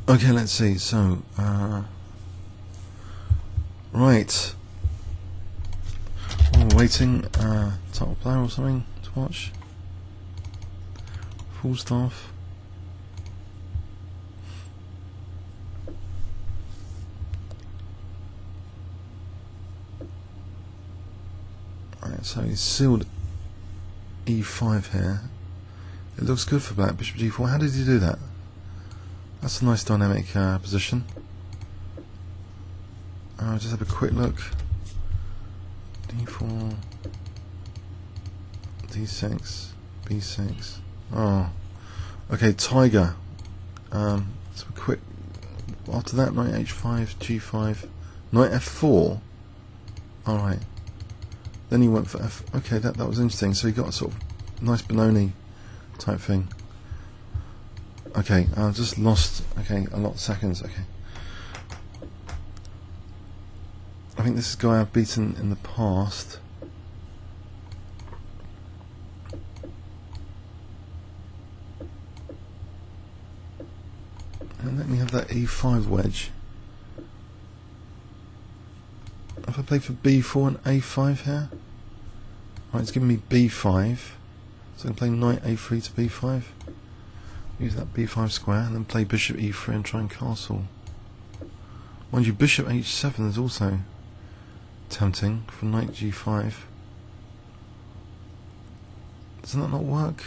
Okay, let's see. So, right. We're waiting. Title player or something to watch. Full staff. Right, so he's sealed E5 here. It looks good for black. Bishop G4. How did he do that? That's a nice dynamic position. Just have a quick look. D4, D6, B6. Oh, okay. Tiger. So a quick. After that, knight H5, G5, knight F4. All right. Then he went for F. Okay, that was interesting. So he got a sort of nice Benoni type thing. Okay, I just lost. Okay, a lot of seconds. Okay. I think this is a guy I've beaten in the past. And let me have that E5 wedge. If I play for B4 and A5 here. Right, it's giving me B5. So I can play knight A3 to B5. Use that B5 square and then play bishop E3 and try and castle. Mind you, bishop H7 is also tempting for knight G5. Doesn't that not work?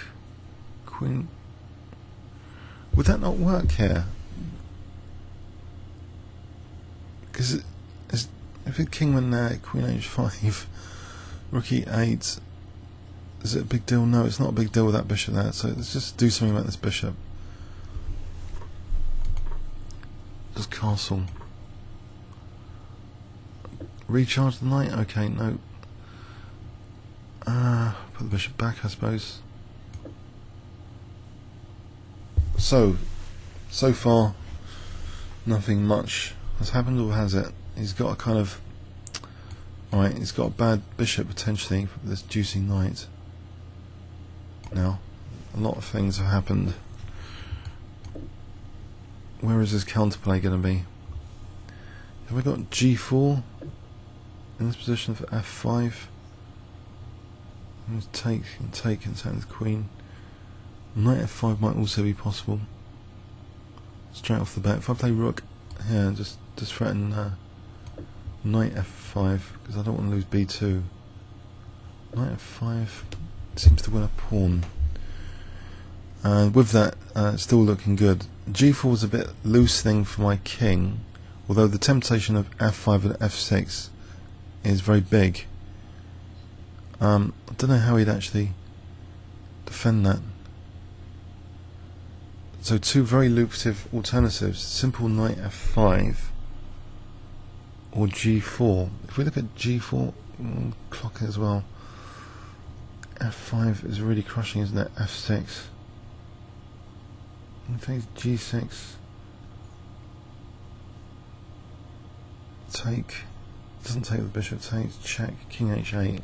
Queen. Would that not work here? Because if it king went there, queen H5, rook E8. Is it a big deal? No, it's not a big deal with that bishop there. So let's just do something about this bishop. Just castle. Recharge the knight? Okay, no. Put the bishop back, I suppose. So far, nothing much has happened, or has it? He's got a kind of... Alright, he's got a bad bishop potentially for this juicy knight. Now, a lot of things have happened. Where is his counterplay going to be? Have we got G4 in this position for F5? Take and take the queen. Knight F5 might also be possible. Straight off the bat. If I play rook here, just threaten knight F5 because I don't want to lose B2. Knight F5 seems to win a pawn. And with that, still looking good. G4 is a bit loosening for my king, although the temptation of F5 and F6 is very big. I don't know how he'd actually defend that. So two very lucrative alternatives: simple knight F5 or G4. If we look at G4, clock it as well. F5 is really crushing, isn't it? F6. I think G6. Take. Doesn't take the bishop. Takes. Check. King H8.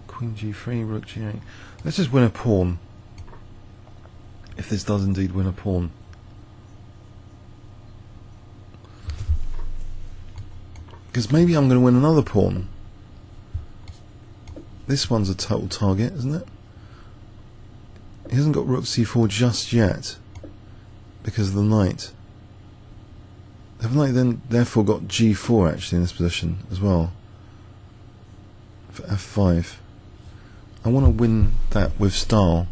Queen G3. Rook G8. Let's just win a pawn. If this does indeed win a pawn. Because maybe I'm going to win another pawn. This one's a total target, isn't it? He hasn't got rook c4 just yet because of the knight. The knight then therefore got g4 actually in this position as well for f5. I want to win that with style,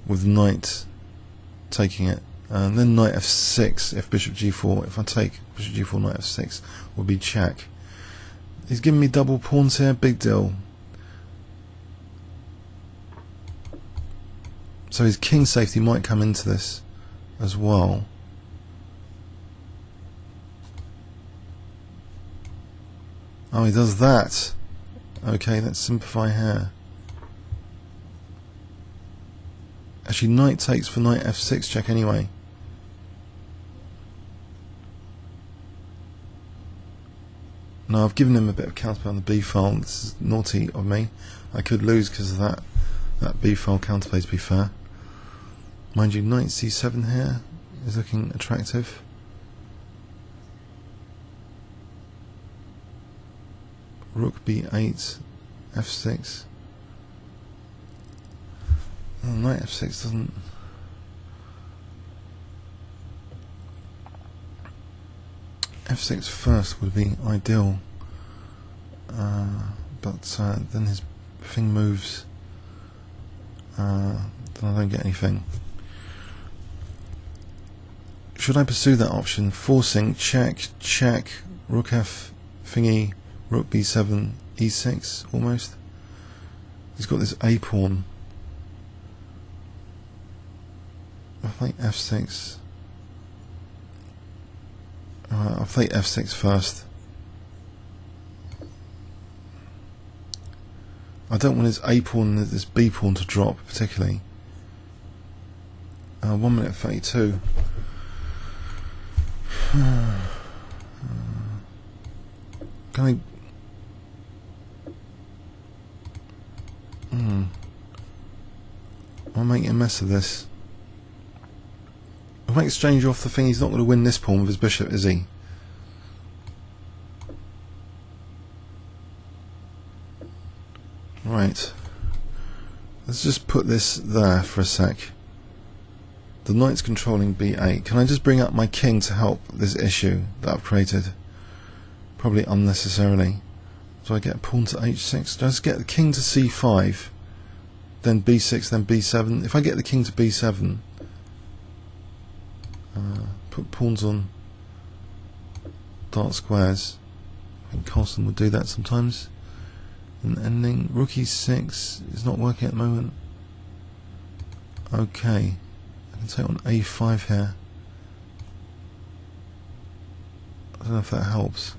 with knight taking it, and then knight f6 if bishop g4. If I take bishop g4, knight f6 would be check. He's giving me double pawns here, big deal. So his king safety might come into this as well. Oh, he does that. Okay, let's simplify here. Actually, knight takes for knight f6 check anyway. Now I've given him a bit of counterplay on the b file. This is naughty of me. I could lose because of that b file counterplay, to be fair. Mind you, knight c7 here is looking attractive. Rook B8, F6. Oh, knight F6 doesn't. F6 first would be ideal, but then his thing moves. Then I don't get anything. Should I pursue that option? Forcing, check, check, rook F thingy, rook B7, E6 almost. He's got this A pawn. I play F6. I'll play F6 first. I don't want his A pawn and this B pawn to drop particularly. 1 minute 32. Can I'm making a mess of this. If I exchange off the thing, he's not going to win this pawn with his bishop, is he? Right. Let's just put this there for a sec. The knight's controlling B8. Can I just bring up my king to help this issue that I've created? Probably unnecessarily. Do I get a pawn to H6? Do I just get the king to C5? Then B6, then B7? If I get the king to B7, put pawns on dark squares. I think Carlson would do that sometimes. And ending rook E6 is not working at the moment. Okay, I can take on A5 here. I don't know if that helps.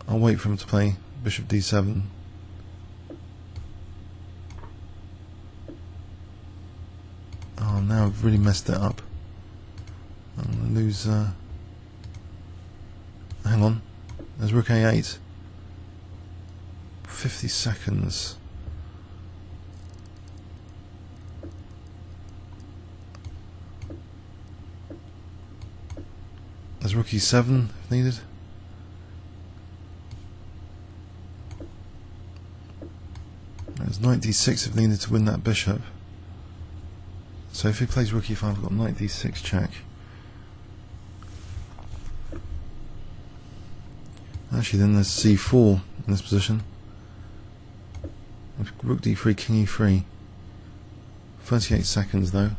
I'll wait for him to play bishop D7. Oh, now I've really messed it up. I'm going to lose. Hang on. There's rook A8. 50 seconds. There's rook E7 if needed. There's knight D6 if needed to win that bishop. So if he plays rook E5, I've got knight D6 check. Actually, then there's C4 in this position. Rook D3, King E3. 38 seconds though.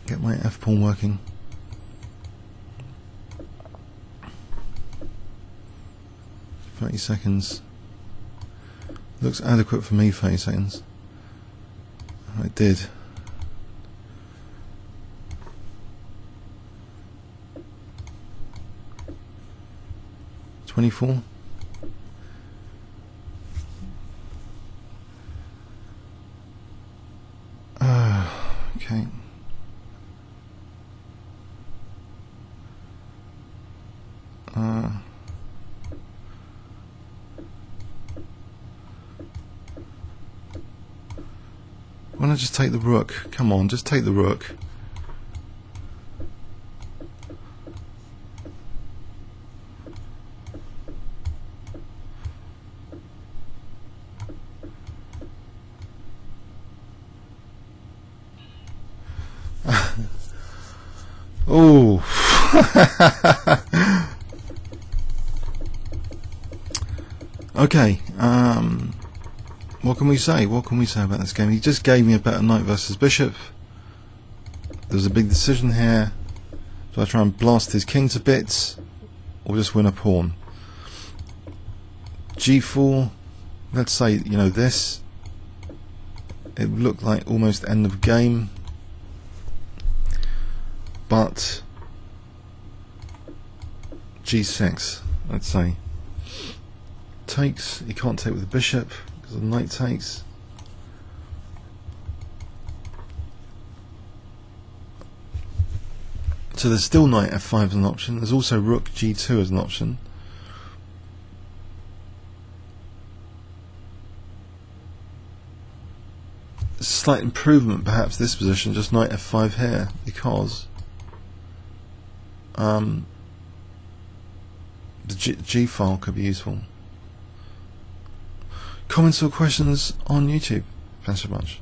Get my F pawn working. .30 seconds. Looks adequate for me, 30 seconds. I did. .24. Okay. Why not just take the rook? Come on, just take the rook. Oh. Okay. What can we say? What can we say about this game? He just gave me a better knight versus bishop. There's a big decision here. Do I try and blast his king to bits, or just win a pawn? G4. Let's say, you know, this. It would look like almost end of game. But G6, let's say. Takes. He can't take with the bishop because the knight takes. So there's still knight F5 as an option. There's also rook G2 as an option. slight improvement perhaps this position, just knight f5 here, because the G file could be useful. Comments or questions on YouTube? Thanks so much.